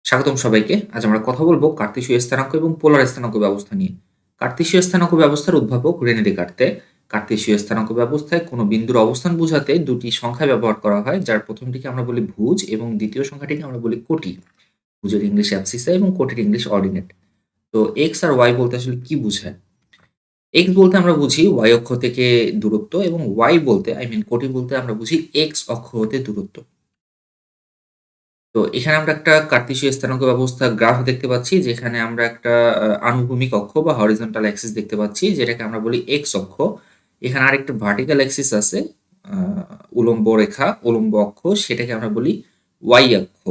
স্বাগতম সবাইকে। আজ আমরা কথা বলব কার্তেশীয় স্থানাঙ্ক এবং পোলার স্থানাঙ্ক ব্যবস্থা নিয়ে। কার্তেশীয় স্থানাঙ্ক ব্যবস্থার উদ্ভাবক রেনে দেকার্তে। কার্তেশীয় স্থানাঙ্ক ব্যবস্থায় কোনো বিন্দুর অবস্থান বোঝাতে দুটি সংখ্যা ব্যবহার করা হয়, যার প্রথমটিকে আমরা বলি ভুজ এবং দ্বিতীয় সংখ্যাটিকে আমরা বলি কোটি। ভুজের ইংলিশ অ্যাবসিসা এবং কোটির ইংলিশ অর্ডিনেট। তো এক্স আর ওয়াই বলতে আসলে কি বোঝায়? এক্স বলতে আমরা বুঝি ওয়াই অক্ষ থেকে দূরত্ব এবং ওয়াই বলতে কোটি বলতে আমরা বুঝি এক্স অক্ষ হতে দূরত্ব। তো এখানে আমরা একটা কার্তেশীয় স্থানাঙ্ক ব্যবস্থা গ্রাফ দেখতে পাচ্ছি, যেখানে আমরা একটা আনুভূমিক অক্ষ বা হরিজন্টাল অ্যাক্সিস দেখতে পাচ্ছি, যেটাকে আমরা বলি এক্স অক্ষ। এখানে আরেকটা ভার্টিক্যাল অ্যাক্সিস আছে, উলম্ব রেখা, উলম্ব অক্ষ, সেটাকে আমরা বলি ওয়াই অক্ষ।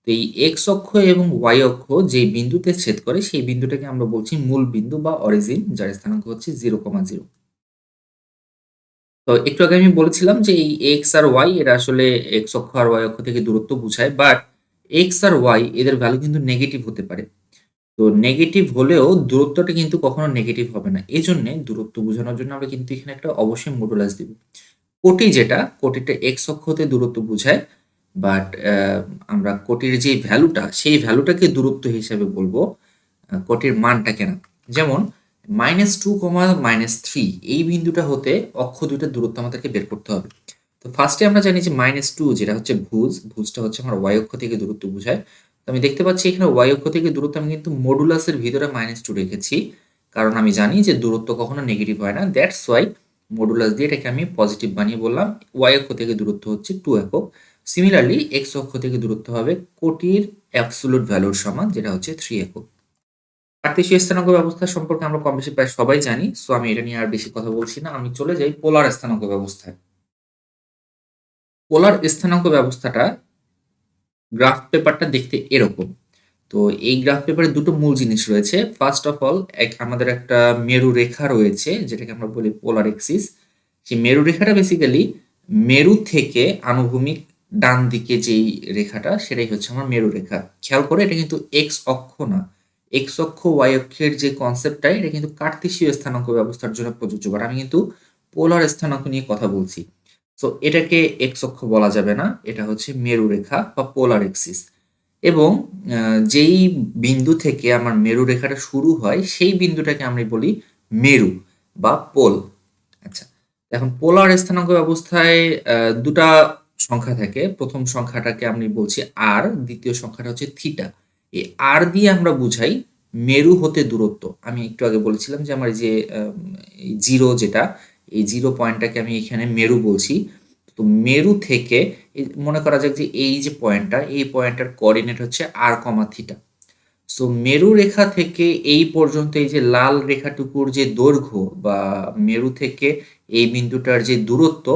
তো এই এক্স অক্ষ এবং ওয়াই অক্ষ যেই বিন্দুতে ছেদ করে সেই বিন্দুটাকে আমরা বলছি মূল বিন্দু বা অরিজিন, যার স্থানাঙ্ক হচ্ছে 0,0। তো একটু আগে আমি বলেছিলাম যে এই এক্স আর ওয়াই এরা আসলে এক্স অক্ষ আর ওয়াই অক্ষ থেকে দূরত্ব বোঝায়, বাট এক্স আর ওয়াই এদের ভ্যালু কিন্তু নেগেটিভ হতে পারে। তো নেগেটিভ হলেও দূরত্বটা কিন্তু কখনো নেগেটিভ হবে না। এজন্য দূরত্ব বোঝানোর জন্য আমরা কিন্তু এখানে একটা অবশ্যই মডুলাস দিব। কোটি যেটা, কোটিটা এক্স অক্ষ হতে দূরত্ব বোঝায়, বাট আমরা কোটির যে ভ্যালুটা সেই ভ্যালুটাকে দূরত্ব হিসাবে বলবো, কোটির মানটাকে না। যেমন -2, এই বিন্দুটা হতে অক্ষ দুইটার দূরত্ব আমাদেরকে বের করতে হবে। তো ফার্স্টে আমরা জানি যে -2 যেটা হচ্ছে ভুজ, ভুজটা হচ্ছে আমার ওয়াই অক্ষ থেকে দূরত্ব বোঝায়। তো আমি দেখতে পাচ্ছি এখানে ওয়াই অক্ষ থেকে দূরত্ব আমি কিন্তু মডুলাসের ভিতরে -2 রেখেছি, কারণ আমি জানি যে দূরত্ব কখনো নেগেটিভ হয় না। দ্যাটস ওয়াই মডুলাস দিয়ে এটাকে আমি পজিটিভ বানিয়ে বললাম ওয়াই অক্ষ থেকে দূরত্ব হচ্ছে 2 একক। সিমিলারলি এক্স অক্ষ থেকে দূরত্ব হবে কোটির অ্যাবসোলুট ভ্যালুর সমান, যেটা হচ্ছে 3 একক। কার্তেশীয় স্থানাঙ্ক ব্যবস্থা সম্পর্কে আমরা কম বেশি প্রায় সবাই জানি। সো আমি এটা নিয়ে আর বেশি কথা বলছি না। আমি চলে যাই পোলার স্থানাঙ্ক ব্যবস্থায়। পোলার স্থানাঙ্ক ব্যবস্থাটা, গ্রাফ পেপারটা দেখতে এরকম। তো এই গ্রাফ পেপারে দুটো মূল জিনিস রয়েছে। ফার্স্ট অফ অল আমাদের একটা মেরু রেখা রয়েছে, যেটাকে আমরা বলি পোলার এক্সিস। সেই মেরু রেখাটা বেসিক্যালি মেরু থেকে আনুভূমিক ডান দিকে যেই রেখাটা, সেটাই হচ্ছে আমার মেরু রেখা। খেয়াল করে, এটা কিন্তু এক্স অক্ষ না। এক্স অক্ষ ওয়াই অক্ষের যে কনসেপ্টটা, এটা কিন্তু কার্তেশীয় স্থানাঙ্ক ব্যবস্থার জন্য প্রযোজ্য, বাট আমি কিন্তু পোলার স্থানাঙ্ক নিয়ে কথা বলছি। সো এটাকে এক্স অক্ষ বলা যাবে না, এটা হচ্ছে মেরু রেখা বা পোলার এক্সিস। এবং যেই বিন্দু থেকে আমার মেরু রেখাটা শুরু হয় সেই বিন্দুটাকে আমরা বলি মেরু বা পোল। আচ্ছা, এখন পোলার স্থানাঙ্ক ব্যবস্থায় দুটা সংখ্যা থাকে। প্রথম সংখ্যাটাকে আমি বলছি আর, দ্বিতীয় সংখ্যাটা হচ্ছে থিটা। এই আর দিয়ে আমরা বুঝাই মেরু হতে দূরত্ব। আমি একটু আগে বলেছিলাম যে আমার যে জিরো, যেটা এই জিরো পয়েন্টটাকে আমি এখানে মেরু বলছি। তো মেরু থেকে মনে করা যাক যে এই যে পয়েন্টটা, এই পয়েন্টটার কোঅর্ডিনেট হচ্ছে আর কমা থিটা। সো মেরু রেখা থেকে এই পর্যন্ত এই যে লাল রেখাটুকুর যে দৈর্ঘ্য, বা মেরু থেকে এই বিন্দুটার যে দূরত্ব,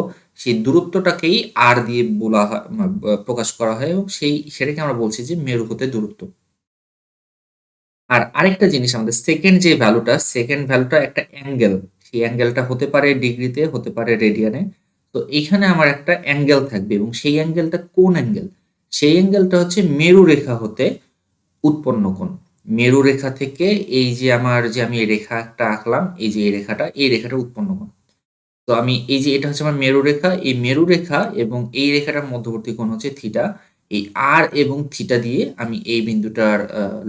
সেই দূরত্বটাকেই আর দিয়ে বলা হয়, প্রকাশ করা হয়, এবং সেটাকে আমরা বলছি যে মেরু হতে দূরত্ব। আর আরেকটা জিনিস, আমাদের সেকেন্ড ভ্যালুটা একটা অ্যাঙ্গেল। সেই অ্যাঙ্গেলটা হতে পারে ডিগ্রিতে, হতে পারে রেডিয়ানে। তো এইখানে আমার একটা অ্যাঙ্গেল থাকবে, এবং সেই অ্যাঙ্গেলটা কোন অ্যাঙ্গেল? সেই অ্যাঙ্গেলটা হচ্ছে মেরু রেখা হতে উৎপন্ন কোণ। মেরু রেখা থেকে এই যে আমি এই রেখা একটা আঁকলাম, এই যে এই রেখাটা উৎপন্ন কোণ। তো আমি এই যে এটা হচ্ছে আমার মেরু রেখা, এই মেরু রেখা এবং এই রেখাটার মধ্যবর্তী কোণ হচ্ছে থিটা। এই আর এবং থিটা দিয়ে আমি এই বিন্দুটার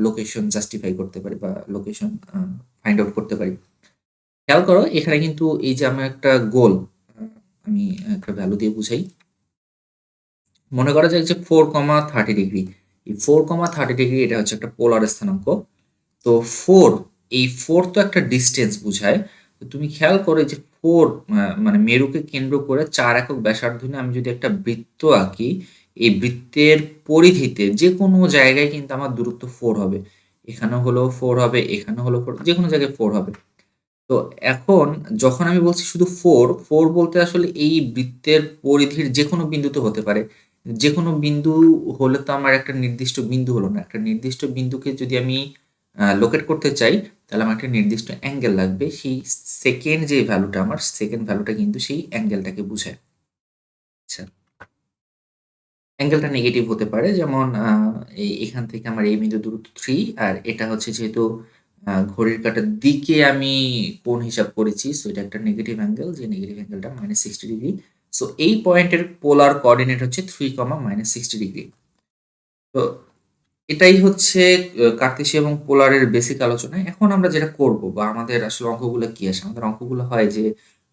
লোকেশন জাস্টিফাই করতে পারি, বা লোকেশন ফাইন্ড আউট করতে পারি। খেয়াল করো, এখানে কিন্তু এই যে আমার একটা গোল, আমি একটা ভ্যালু দিয়ে বুঝাই। মনে করা যাক যে 4,30 ডিগ্রি। এই 4,30 ডিগ্রি এটা হচ্ছে একটা পোলার স্থানাঙ্ক। তো 4, এই 4 তো একটা ডিস্টেন্স বুঝায়। তো তুমি খেয়াল করো যে 4 মানে মেরুকে কেন্দ্র করে 4 একক ব্যাসার্ধ নিয়ে আমি যদি একটা বৃত্ত আঁকি, এই বৃত্তের পরিধিতে যে কোনো জায়গায় কিন্তু আমার দূরত্ব 4 হবে। এখানেও হলেও 4 হবে, এখানে হলেও 4, যে কোনো জায়গায় 4 হবে। তো এখন যখন আমি বলছি শুধু 4 বলতে আসলে এই বৃত্তের পরিধির যেকোনো বিন্দুতে হতে পারে। যেকোনো বিন্দু হলে তো আমার একটা নির্দিষ্ট বিন্দু হলো না। একটা নির্দিষ্ট বিন্দুকে যদি আমি লোকেট করতে চাই, তাহলে আমার একটা নির্দিষ্ট অ্যাঙ্গেল লাগবে। সেই সেকেন্ড ভ্যালুটা কিন্তু সেই অ্যাঙ্গেলটাকে বুঝায়। আচ্ছা, অ্যাঙ্গেলটা নেগেটিভ হতে পারে, যেমন এখান থেকে আমার এই বিন্দু দূরত্ব 3, আর এটা হচ্ছে যেহেতু ঘড়ির কাঁটার দিকে আমি কোণ হিসাব করেছি, সো এটা একটা নেগেটিভ অ্যাঙ্গেল, যে নেগেটিভ অ্যাঙ্গেলটা -60 ডিগ্রি। সো এই পয়েন্টের পোলার কোঅর্ডিনেট হচ্ছে 3, -60 ডিগ্রি। তো এটাই হচ্ছে কার্তেশীয় এবং পোলারের বেসিক আলোচনা। এখন আমরা যেটা করব বা আমাদের আসলে অঙ্কগুলো কি আসে? আমাদের অঙ্কগুলো হয় যে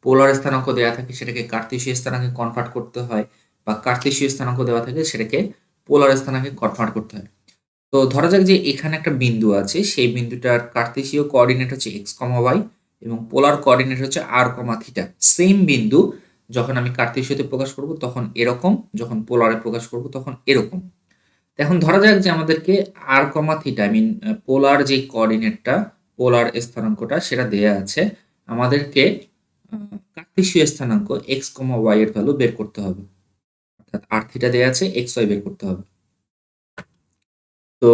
পোলার স্থানাঙ্ক দেয়া থাকে সেটাকে কার্তেশীয় স্থানাঙ্কে কনভার্ট করতে হয় বা কার্তেশীয় স্থানাঙ্ক দেওয়া থাকে সেটাকে পোলার স্থানাঙ্কে কনভার্ট করতে হয়। তো ধরা যাক যে এখানে একটা বিন্দু আছে, সেই বিন্দুটার কার্তেশীয় কোঅর্ডিনেট হচ্ছে x, y এবং পোলার কোঅর্ডিনেট হচ্ছে r, থিটা। সেম বিন্দু যখন আমি কার্তেশীয়তে প্রকাশ করব তখন এরকম, যখন পোলারে প্রকাশ করব তখন এরকম। এখন ধরা যাক যে আমাদেরকে r, থিটা আই মিন পোলার যে কোঅর্ডিনেটটা, পোলার স্থানাঙ্কটা সেটা দেয়া আছে। আমাদেরকে কার্তেশীয় স্থানাঙ্ক x, y এর ভ্যালু বের করতে হবে। অর্থাৎ r থিটা দেয়া আছে, x, y বের করতে হবে। তো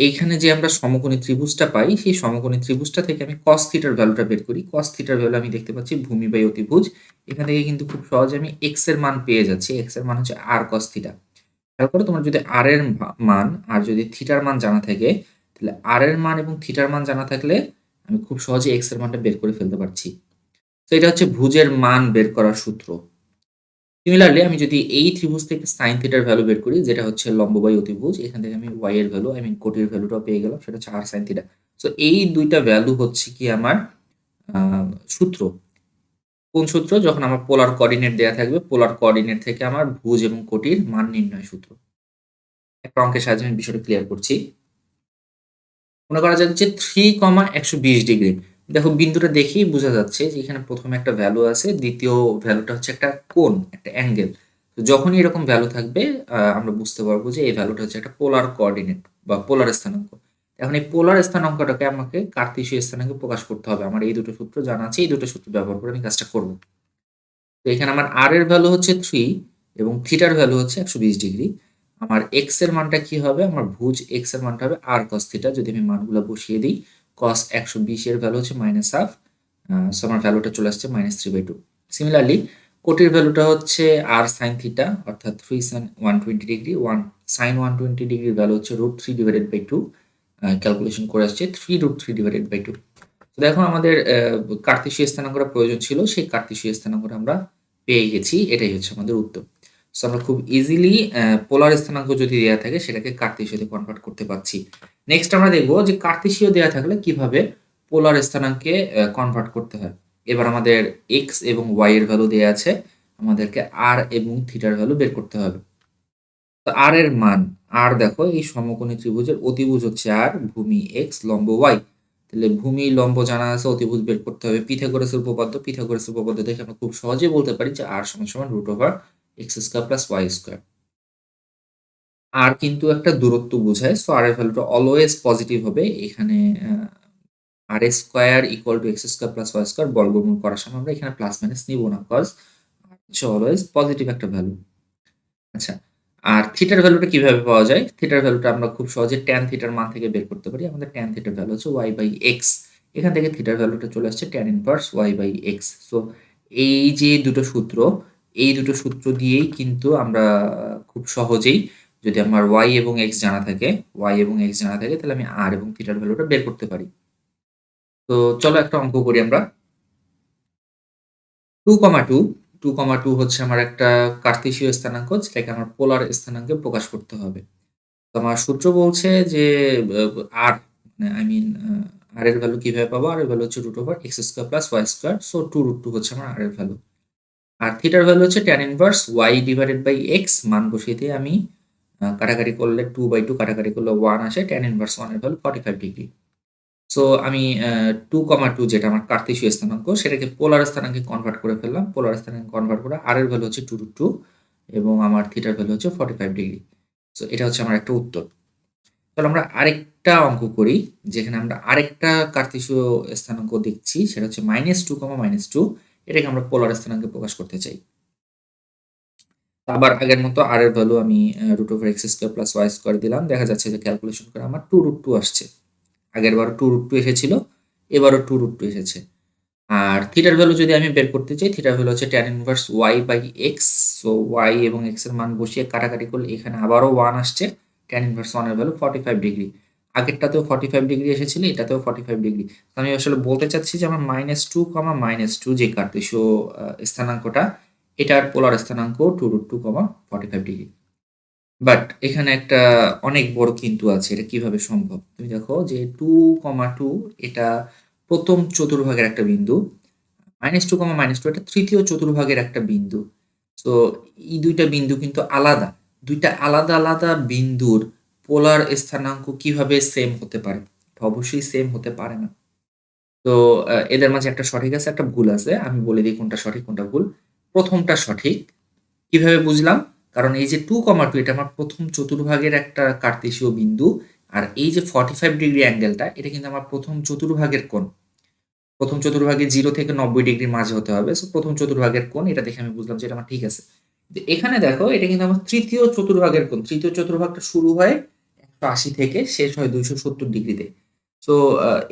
এইখানে যে আমরা সমকোণী ত্রিভুজটা পাই, সেই সমকোণী ত্রিভুজটা থেকে আমি cos থিটার ভ্যালুটা বের করি। cos থিটার ভ্যালু আমি দেখতে পাচ্ছি ভূমি বাই অতিভুজ। এখান থেকে কিন্তু খুব সহজে আমি x এর মান পেয়ে যাচ্ছি। x এর মান হচ্ছে r cos থিটা। খেয়াল করো তোমার যদি r এর মান আর যদি থিটার মান জানা থাকে, তাহলে r এর মান এবং থিটার মান জানা থাকলে আমি খুব সহজে x এর মানটা বের করে ফেলতে পারছি। তো এটা হচ্ছে ভুজের মান বের করার সূত্র। সিমিলারলি আমি যদি এই ত্রিভুজ থেকে sin থিটার ভ্যালু বের করি, যেটা হচ্ছে লম্ব বাই অতিভুজ, এখান থেকে আমি y এর ভ্যালু আই মিন কোটির ভ্যালুটাও পেয়ে গেলাম, সেটা হচ্ছে r sin থিটা। সো এই ২ টা ভ্যালু হচ্ছে কি আমার আ সূত্র। কোন সূত্র? যখন আমার পোলার কোঅর্ডিনেট দেয়া থাকবে, পোলার কোঅর্ডিনেট থেকে আমার ভুজ এবং কোটির মান নির্ণয় সূত্র। একটা অঙ্কের সাহায্যে আমি বিষয়টা ক্লিয়ার করছি। মনে করা যাক যে 3, 120 ডিগ্রি। দেখো বিন্দুটা দেখেই বোঝা যাচ্ছে যে এখানে ১ম এ একটা ভ্যালু আছে, দ্বিতীয় ভ্যালুটা হচ্ছে একটা কোণ, একটা অ্যাঙ্গেল। তো যখনই এরকম ভ্যালু থাকবে আমরা বুঝতে পারবো যে এই ভ্যালুটা হচ্ছে একটা পোলার কোঅর্ডিনেট বা পোলার স্থানাঙ্ক। এখন এই পোলার স্থানাঙ্কটাকে আমাকে কার্তেশীয় স্থানাঙ্কে প্রকাশ করতে হবে। আমার এই দুটো সূত্র জানা আছে, এই দুটো সূত্র ব্যবহার করে আমি কাজটা করব। তো এখানে আমার r এর ভ্যালু হচ্ছে 3 এবং থিটার ভ্যালু হচ্ছে 120 ডিগ্রি। আমার x এর মানটা কি হবে? আমার ভুজ x এর মানটা হবে r cos থিটা। যদি আমি মানগুলো বসিয়ে দিই, cos 120 এর ভ্যালু হচ্ছে -হাফ। সো আমার ভ্যালুটা চলে আসছে -3/2। সিমিলারলি কোটির ভ্যালুটা হচ্ছে r sin থিটা অর্থাৎ 3 sin 120 ডিগ্রি। 1 sin 120 ডিগ্রির ভ্যালু হচ্ছে √3/2। ক্যালকুলেশন করে আসছে 3√3/2। তো দেখো আমাদের কার্তেশীয় স্থানাঙ্কটা প্রয়োজন ছিল, সেই কার্তেশীয় স্থানাঙ্কটা আমরা পেয়ে গেছি। এটাই হচ্ছে আমাদের উত্তর। সো আমরা খুব ইজিলি পোলার স্থানাঙ্ক যদি দেয়া থাকে সেটাকে কার্তেশীয়তে কনভার্ট করতে পারছি। নেক্সট আমরা দেখব যে কার্তেশীয় দেয়া থাকলে কিভাবে পোলার স্থানাঙ্কে কনভার্ট করতে হয়। এবার আমাদের x এবং y এর ভ্যালু দেয়া আছে। আমাদেরকে r এবং থিটার ভ্যালু বের করতে হবে। তো r এর মান, r দেখো এই সমকোণী ত্রিভুজের অতিভুজ হচ্ছে r, ভূমি x, লম্ব y। তাহলে ভূমি, লম্ব জানা আছে, অতিভুজ বের করতে হবে। পিথাগোরাসের উপপাদ্য, পিথাগোরাসের উপপাদ্য দেখে আমরা খুব সহজেই বলতে পারি যে r = √x² + y²। r কিন্তু একটা দূরত্ব বোঝায়। সো r এর ভ্যালুটা অলওয়েজ পজিটিভ হবে। এখানে r² = x² + y² বর্গমূল করার সময় আমরা এখানে প্লাস মাইনাস নিব না। কজ r হচ্ছে অলওয়েজ পজিটিভ একটা ভ্যালু। আচ্ছা। আর থিটার ভ্যালুটা কিভাবে পাওয়া যায়? থিটার ভ্যালুটা আমরা খুব সহজে ট্যান থিটার মান থেকে বের করতে পারি। আমাদের ট্যান থিটার ভ্যালু হচ্ছে y/x। এখান থেকে থিটার ভ্যালুটা চলে আসছে tan ইনভার্স y/x। সো এই যে দুটো সূত্র, এই দুটো সূত্র দিয়েই কিন্তু আমরা খুব সহজেই, যদি আমার y এবং x জানা থাকে, তাহলে আমি r এবং থিটার ভ্যালুটা বের করতে পারি। তো চলো একটা অঙ্ক করি আমরা। 2, 2 হচ্ছে আমার একটা কার্তেশীয় স্থানাঙ্ক, যেটাকে আমার পোলার স্থানাঙ্কে প্রকাশ করতে হবে। তো আমার সূত্র বলছে যে r মানে আই মিন r এর ভ্যালু কিভাবে পাবো? r এর ভ্যালু হচ্ছে √x² + y²। সো 2√2 হচ্ছে আমার r এর ভ্যালু। আর থিটার ভ্যালু হচ্ছে tan ইনভার্স y/x। মান বসিয়ে দিয়ে আমি কাটাকাটি করলে 2/2 কাটাকাটি করলে 1 আসে। tan ইনভার্স 1 এর ভ্যালু 45 ডিগ্রি। সো আমি 2, যেটা আমার কার্তেশীয় স্থানাঙ্ক সেটাকে পোলার স্থানাঙ্কে কনভার্ট করে ফেললাম। পোলার স্থানাঙ্কে কনভার্ট করে r এর ভ্যালু হচ্ছে 2√2 এবং আমার থিটার ভ্যালু হচ্ছে 45 ডিগ্রি। সো এটা হচ্ছে আমার একটা উত্তর। তাহলে আমরা আরেকটা অঙ্ক করি, যেখানে আমরা আরেকটা কার্তেশীয় স্থানাঙ্ক দেখছি, সেটা হচ্ছে -2, এটাকে আমরা পোলার স্থানাঙ্কে প্রকাশ করতে চাই। আবার আগের মতো r এর ভ্যালু আমি √x² + y² দিলাম। দেখা যাচ্ছে যে ক্যালকুলেশন করে আমার 2√2 আসছে। আগেরবারও 2√2 এসেছিল, এবারও 2√2 এসেছে। আর থিটার ভ্যালু যদি আমি বের করতে চাই, থিটার ভ্যালু হচ্ছে tan inverse y/x। So y এবং x এর মান বসিয়ে কাটাকাটি করলে এখানে আবারও 1 আসছে। tan ইনভার্স 1 এর ভ্যালু 45 ডিগ্রি। আগেরটাতেও 45 ডিগ্রি এসেছিল, এটাতেও 45 ডিগ্রি। তো আমি আসলে বলতে চাচ্ছি যে আমার -2, যে কার্তেশীয় স্থানাঙ্কটা, এটার পোলার স্থানাঙ্ক 2√2, 45 ডিগ্রি। বাট এখানে একটা অনেক বড় কিন্তু আছে। এটা কিভাবে সম্ভব? তুমি দেখো যে 2, 2 এটা ১ম চতুর্ভাগের একটা বিন্দু। -2, -2 এটা ৩য় চতুর্ভাগের একটা বিন্দু। সো এই ২ টা বিন্দু কিন্তু আলাদা। ২ টা আলাদা, আলাদা বিন্দুর পোলার স্থানাঙ্ক কিভাবে সেম হতে পারে? এটা অবশ্যই সেম হতে পারে না। তো এদের মাঝে একটা সঠিক আছে, একটা ভুল আছে। আমি বলে দিই কোনটা সঠিক, কোনটা ভুল। ১ম টা সঠিক। কিভাবে বুঝলাম? কারণ এই যে 2, 2 এটা আমার ১ম চতুর্ভাগের একটা কার্তেশীয় বিন্দু। আর এই যে 45 ডিগ্রি অ্যাঙ্গেলটা এটা কিন্তু আমার ১ম চতুর্ভাগের কোণ। ১ম চতুর্ভাগে 0 থেকে ৯০ ডিগ্রির মাঝে হতে হবে। সো ১ম চতুর্ভাগের কোণ এটা দেখে আমি বুঝলাম যে এটা আমার ঠিক আছে। কিন্তু এখানে দেখো এটা কিন্তু আমার ৩য় চতুর্ভাগের কোণ। ৩য় চতুর্ভাগটা শুরু হয় ১৮০ থেকে শেষ হয় ২৭০ ডিগ্রিতে। সো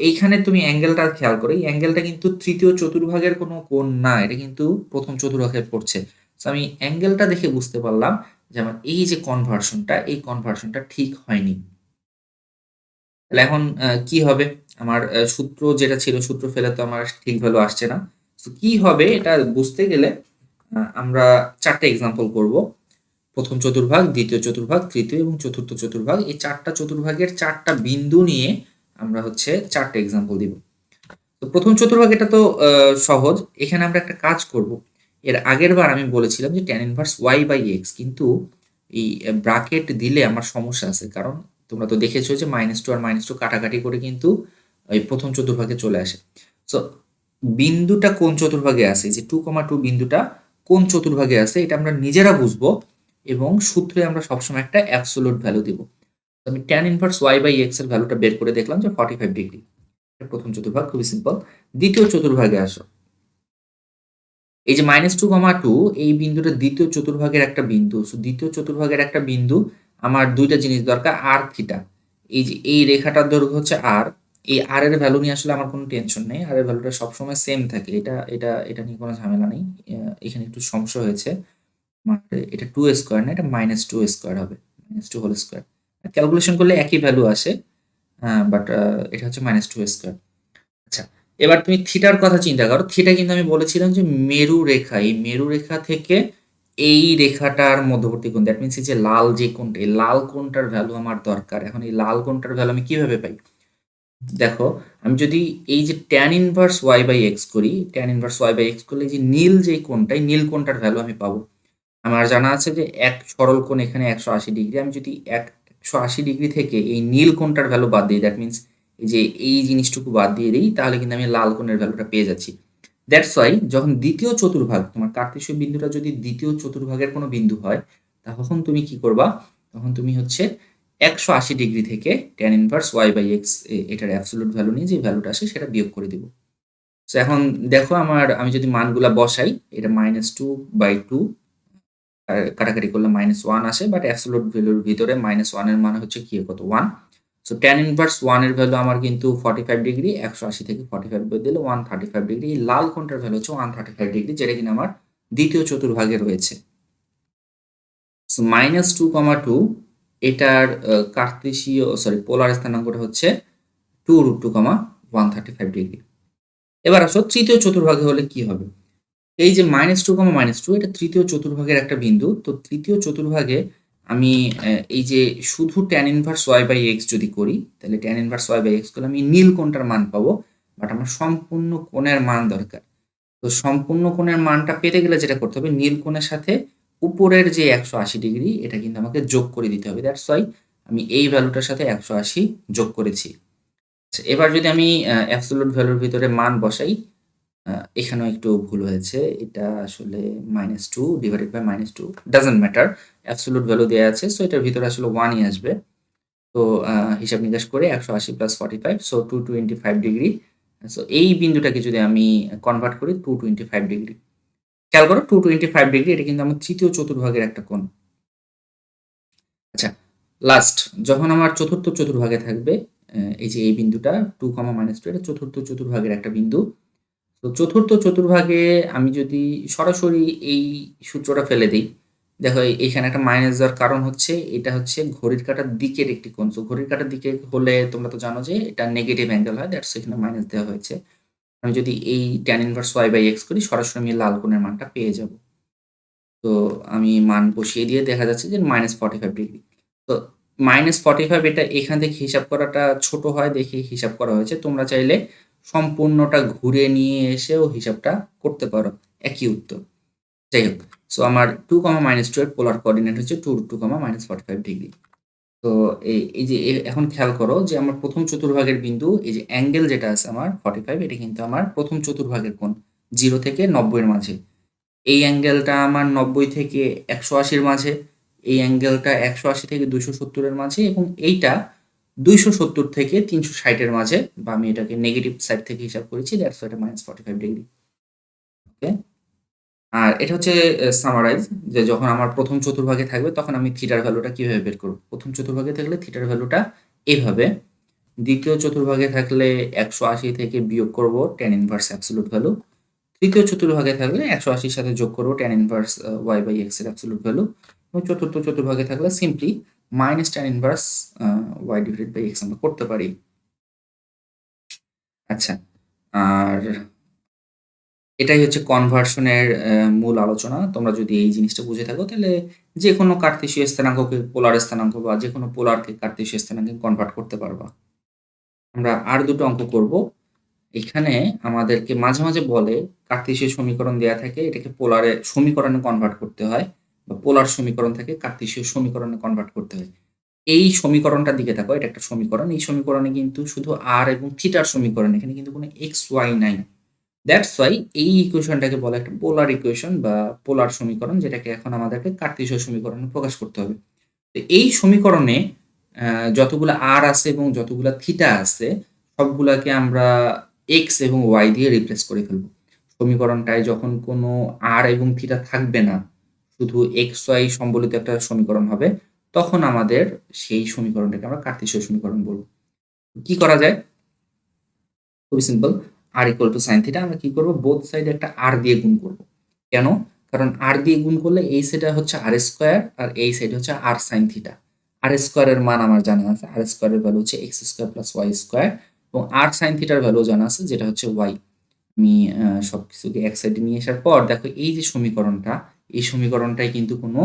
এইখানে তুমি অ্যাঙ্গেলটা খেয়াল করো। এই অ্যাঙ্গেলটা কিন্তু ৩য় চতুর্ভাগের কোনো কোণ না। এটা কিন্তু ১ম চতুর্ভাগে পড়ছে। সো আমি অ্যাঙ্গেলটা দেখে বুঝতে পারলাম যে আমার এই যে কনভার্সনটা, এই কনভার্সনটা ঠিক হয়নি। তাহলে এখন কি হবে? আমার সূত্র যেটা ছিল, সূত্র ফেলে তো আমার ঠিক ভ্যালু আসছে না। সো কি হবে এটা বুঝতে গেলে আমরা ৪ টা এক্সাম্পল করব। ১ম চতুর্ভাগ, ২য় চতুর্ভাগ, ৩য় এবং ৪র্থ চতুর্ভাগ। এই ৪ টা চতুর্ভাগের ৪ টা বিন্দু নিয়ে আমরা হচ্ছে ৪ টা এক্সাম্পল দিব। তো ১ম চতুর্ভাগ এটা তো সহজ। এখানে আমরা একটা কাজ করব। এর আগেরবার আমি বলেছিলাম যে tan ইনভার্স y/x, কিন্তু এই ব্রাকেট দিলে আমার সমস্যা আছে। কারণ তোমরা তো দেখেছো যে -2 আর -2 কাটাকাটি করে কিন্তু এই ১ম চতুর্ভাগে চলে আসে। সো বিন্দুটা কোন চতুর্ভাগে আছে? এই যে 2, 2 বিন্দুটা কোন চতুর্ভাগে আছে এটা আমরা নিজেরা বুঝবো এবং সূত্রে আমরা সবসময় একটা অ্যাবসোলিউট ভ্যালু দিব। তো আমি tan ইনভার্স y/x এর ভ্যালুটা বের করে দেখলাম যে 45 ডিগ্রি। এটা ১ম চতুর্ভাগ, খুবই সিম্পল। ২য় চতুর্ভাগে আসো। এই যে -2, 2 এই বিন্দুটা ২য় চতুর্ভাগের একটা বিন্দু। সো ২য় চতুর্ভাগের একটা বিন্দু, আমার ২ টা জিনিস দরকার r, θ। এই যে এই রেখাটার দৈর্ঘ্য হচ্ছে r। এই r এর ভ্যালু নিয়ে আসলে আমার কোনো টেনশন নেই। r এর ভ্যালুটা সবসময় সেম থাকে। এটা নিয়ে কোনো ঝামেলা নেই। এখানে একটু সমস্যা হয়েছে। মানে এটা 2 স্কয়ার না, এটা -2 স্কয়ার হবে। -2 হোল স্কয়ার। ক্যালকুলেশন করলে একই ভ্যালু আসে। বাট এটা হচ্ছে -2 স্কয়ার। আচ্ছা, এবার তুমি থিটার কথা চিন্তা করো। থিটা কিন্তু আমি বলেছিলাম যে মেরু রেখা। এই মেরু রেখা থেকে এই রেখাটার মধ্যবর্তী কোণ। দ্যাট মিনস এই যে লাল যে কোণটা, এই লাল কোণটার ভ্যালু আমার দরকার। এখন এই লাল কোণটার ভ্যালু আমি কিভাবে পাই? দেখো, আমি যদি এই যে tan ইনভার্স y/x করি, tan ইনভার্স y/x করলে এই যে নীল যে কোণটা, এই নীল কোণটার ভ্যালু আমি পাবো। আমার জানা আছে যে এক সরল কোণ এখানে ১৮০ ডিগ্রি। আমি যদি ১৮০ ডিগ্রি থেকে এই নীল কোণটার ভ্যালু বাদ দিই, দ্যাট মিনস এই যে এই জিনিসটুকু বাদ দিয়ে দেই, তাহলে কিন্তু আমি লাল কোণের ভ্যালুটা পেয়ে যাচ্ছি। দ্যাটস ওয়াই যখন ২য় চতুর্ভাগ, তোমার কার্তেশীয় বিন্দুটা যদি ২য় চতুর্ভাগের কোনো বিন্দু হয়, তখন তুমি কি করবা? তখন তুমি হচ্ছে ১৮০ ডিগ্রি থেকে tan ইনভার্স y/x এটার অ্যাবসোলিউট ভ্যালু নিয়ে যে ভ্যালুটা আসে সেটা বিয়োগ করে দিব। সো এখন দেখো, আমি যদি মানগুলা বসাই, এটা -2/2 কাটাকাটি করলে -1 আসে, বাট অ্যাবসোলিউট ভ্যালুর ভিতরে -1 এর মানে হচ্ছে কি কত? 1। সো tan ইনভার্স 1 এর ভ্যালু আমার কিন্তু 45 ডিগ্রি। ১৮০ থেকে 45 বাদ দিলে 135 ডিগ্রি। এই লাল কোণটার ভ্যালু হচ্ছে 135 ডিগ্রি, যেটা কিনা আমার ২য় চতুর্ভাগে রয়েছে। সো -2, এটার পোলার স্থানাঙ্কটা হচ্ছে 2√2, 135 ডিগ্রি। এবার আসো ৩য় চতুর্ভাগে হলে কি হবে? এই যে -2, এটা ৩য় চতুর্ভাগের একটা বিন্দু। তো ৩য় চতুর্ভাগে আমি এই যে শুধু tan ইনভার্স y/x যদি করি, তাহলে tan ইনভার্স y/x করলে আমি নীল কোণটার মান পাবো। বাট আমার সম্পূর্ণ কোণের মান দরকার। তো সম্পূর্ণ কোণের মানটা পেতে গেলে যেটা করতে হবে, নীল কোণের সাথে উপরের যে ১৮০ ডিগ্রি এটা কিন্তু আমাকে যোগ করে দিতে হবে। দ্যাটস ওয়াই আমি এই ভ্যালুটার সাথে ১৮০ যোগ করেছি। আচ্ছা, এবার যদি আমি অ্যাবসোলিউট ভ্যালুর ভিতরে মান বসাই, আ এখানেও একটু ভুল হয়েছে। এটা আসলে -2 divided by -2 doesn't matter. Absolute value দেয়া আছে। সো এটার ভিতরে আসলে 1 ই আসবে। তো হিসাব নিকাশ করে ১৮০ + 45, সো 225 ডিগ্রি। সো এই বিন্দুটাকে যদি আমি কনভার্ট করি 225 ডিগ্রি। খেয়াল করো, 225 ডিগ্রি এটা কিন্তু আমার ৩য় চতুর্ভাগের একটা কোণ। আচ্ছা, লাস্ট যখন আমার ৪র্থ চতুর্ভাগে থাকবে, এই যে এই বিন্দুটা 2, -2 এটা ৪র্থ চতুর্ভাগের একটা বিন্দু। তো ৪র্থ চতুর্ভাগে আমি যদি সরাসরি এই সূত্রটা ফেলে দেই, দেখো এইখানে একটা মাইনাস দেওয়ার কারণ হচ্ছে এটা হচ্ছে ঘড়ির কাঁটার দিকের একটি কোণ। সো ঘড়ির কাঁটার দিকে হলে তোমরা তো জানো যে এটা নেগেটিভ অ্যাঙ্গেল হয়। দ্যাটস এখানে মাইনাস দেওয়া হয়েছে। আমি যদি এই tan ইনভার্স y/x করি, সরাসরি আমি লাল কোণের মানটা পেয়ে যাব। তো আমি মান বসিয়ে দিয়ে দেখা যাচ্ছে যে -45 ডিগ্রি। তো -45 এটা এখান থেকে হিসাব করাটা ছোট হয় দেখে হিসাব করা হয়েছে। তোমরা চাইলে সম্পূর্ণটা ঘুরে নিয়ে এসেও হিসাবটা করতে পারো। একই উত্তর। যাই হোক। সো আমার 2, -2 এর পোলার কোঅর্ডিনেট হচ্ছে 2 √2, -45 ডিগ্রি। তো এই যে এখন খেয়াল করো যে আমার ১ম চতুর্ভাগের বিন্দু এই যে অ্যাঙ্গেল যেটা আছে আমার 45 এটা কিন্তু আমার ১ম চতুর্ভাগের কোণ। 0 থেকে ৯০ এর মাঝে। এই অ্যাঙ্গেলটা আমার ৯০ থেকে ১৮০ এর মাঝে। এই অ্যাঙ্গেলটা ১৮০ থেকে ২৭০ এর মাঝে এবং এইটা ২৭০ থেকে ৩৬০ এর মাঝে বা আমি এটাকে নেগেটিভ সাইড থেকে হিসাব করেছি দ্যাটস হোয়াই এটা -45 ডিগ্রি। ওকে? আর এটা হচ্ছে সামারাইজ যে যখন আমার ১ম চতুর্ভাগে থাকবে তখন আমি থিটার ভ্যালুটা কিভাবে বের করব? ১ম চতুর্ভাগে থাকলে থিটার ভ্যালুটা এভাবে, ২য় চতুর্ভাগে থাকলে ১৮০ থেকে বিয়োগ করব tan ইনভার্স অ্যাবসোলিউট ভ্যালু। ৩য় চতুর্ভাগে থাকলে ১৮০ র সাথে যোগ করব tan ইনভার্স y/x এর অ্যাবসোলিউট ভ্যালু এবং ৪র্থ চতুর্ভাগে থাকলে simply minus tan inverse y divided by x আমরা করতে পারি। আচ্ছা, আর এটাই হচ্ছে কনভার্সনের মূল আলোচনা। তোমরা যদি এই জিনিসটা বুঝে থাকো তাহলে যেকোনো কার্তেশীয় স্থানাঙ্ককে পোলার স্থানাঙ্ক বা যেকোনো পোলারকে কার্তেশীয় স্থানাঙ্কে কনভার্ট করতে পারবা। আমরা আর দুটো অঙ্ক করব। এখানে আমাদেরকে মাঝে, মাঝে বলে কার্তেশীয় সমীকরণ দেয়া থাকে এটাকে পোলারে সমীকরণে কনভার্ট করতে হয় বা পোলার সমীকরণ থেকে কার্তেশীয় সমীকরণে কনভার্ট করতে হয়। এই সমীকরণটার দিকে তাকাও, এটা একটা সমীকরণ। এই সমীকরণে কিন্তু শুধু r এবং থিটার সমীকরণ। এখানে কিন্তু কোনো x, y নাই। দ্যাটস ওয়াই এই ইকুয়েশনটাকে বলা একটা পোলার ইকুয়েশন বা পোলার সমীকরণ যেটাকে এখন আমাদেরকে কার্তেশীয় সমীকরণে প্রকাশ করতে হবে। তো এই সমীকরণে যতগুলা r আছে এবং যতগুলা থিটা আছে সবগুলাকে আমরা x এবং y দিয়ে রিপ্লেস করে ফেলব। সমীকরণটায় যখন কোনো r এবং থিটা থাকবে না, শুধু x, y সম্বলিত একটা সমীকরণ হবে, তখন আমাদের সেই সমীকরণটাকে আমরা কার্তেশীয় সমীকরণ বলব। কি করা যায়? খুবই সিম্পল। r = sin থিটা আমরা কি করব? বোথ সাইডে একটা r দিয়ে গুণ করব। কেন? কারণ r দিয়ে গুণ করলে এই সাইডে হচ্ছে r² আর এই সাইডে হচ্ছে r sin থিটা। r² এর মান আমার জানা আছে। r² এর ভ্যালু হচ্ছে x² + y² এবং r sin থিটার ভ্যালু জানা আছে যেটা হচ্ছে y। আমি সবকিছুকে এক সাইডে নিয়ে আসার পর দেখো এই যে সমীকরণটা, এই সমীকরণটায় কিন্তু কোনো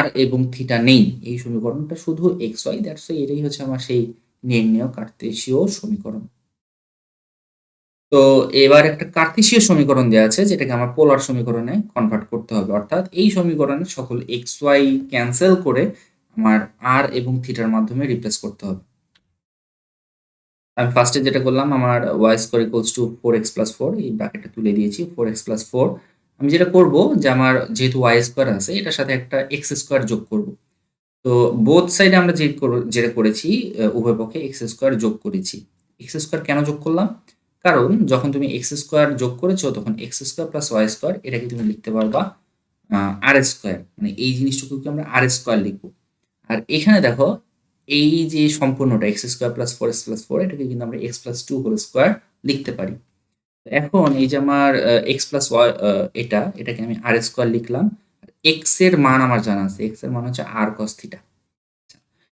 r এবং থিটা নেই। এই সমীকরণটা শুধু xy দ্যাটস ওয়াই এটাই হচ্ছে আমার সেই নির্ণেয় কার্তেশীয় সমীকরণ। তো এবার একটা কার্তেশীয় সমীকরণ দেয়া আছে যেটাকে আমার পোলার সমীকরণে কনভার্ট করতে হবে। অর্থাৎ এই সমীকরণে সকল x, y ক্যানসেল করে আমার r এবং থিটার মাধ্যমে রিপ্লেস করতে হবে। আমি ফার্স্টে যেটা করলাম আমার y² = 4x + 4 এই ব্র্যাকেটটা তুলে দিয়েছি 4x + 4। আমি যেটা করব যে আমার যেহেতু y² আছে এটার সাথে একটা x² যোগ করব। তো বোথ সাইডে আমরা যেটা করেছি উভয় পক্ষে x² যোগ করেছি। x² কেন যোগ করলাম? কারণ যখন তুমি x² যোগ করেছো তখন x² + y² এটাকে তুমি লিখতে পারবা r² মানে এই জিনিসটুকুকে আমরা r² লিখব। আর এখানে দেখো এই যে সম্পূর্ণটা x² + 4x + 4 এটাকে কিন্তু আমরা x + 2 হোল স্কয়ার লিখতে পারি। এখন এই যে আমার x + y এটাকে আমি r² লিখলাম। x এর মান আমার জানা আছে। x এর মান হচ্ছে r cos θ।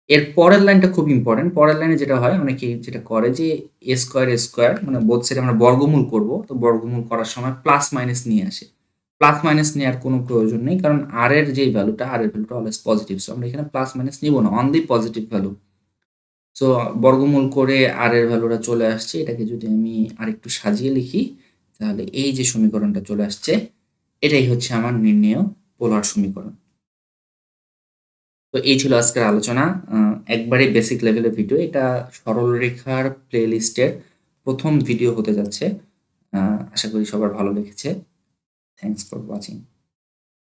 এর পরের লাইনটা খুব ইম্পোর্টেন্ট। পরের লাইনে যেটা হয় অনেকেই যেটা করে যে a² মানে বোথ সাইডে আমরা বর্গমূল করব। তো বর্গমূল করার সময় প্লাস মাইনাস নিয়ে আসে। প্লাস মাইনাস নেয়ার কোনো প্রয়োজন নেই। কারণ r এর যেই ভ্যালুটা r এর ভ্যালুটা অলওয়েজ পজিটিভ। সো আমরা এখানে প্লাস মাইনাস নিব না। Only positive value. সো বর্গমূল করে r এর ভ্যালুটা চলে আসছে। এটাকে যদি আমি আরেকটু সাজিয়ে লিখি তাহলে এই যে সমীকরণটা চলে আসছে এটাই হচ্ছে আমার নির্ণেয় পোলার সমীকরণ। তো এই ছিল আজকের আলোচনা। একবারে বেসিক লেভেলের ভিডিও। এটা সরলরেখার প্লেলিস্টের ১ম ভিডিও হতে যাচ্ছে। আশা করি সবার ভালো লেগেছে। Thanks for watching.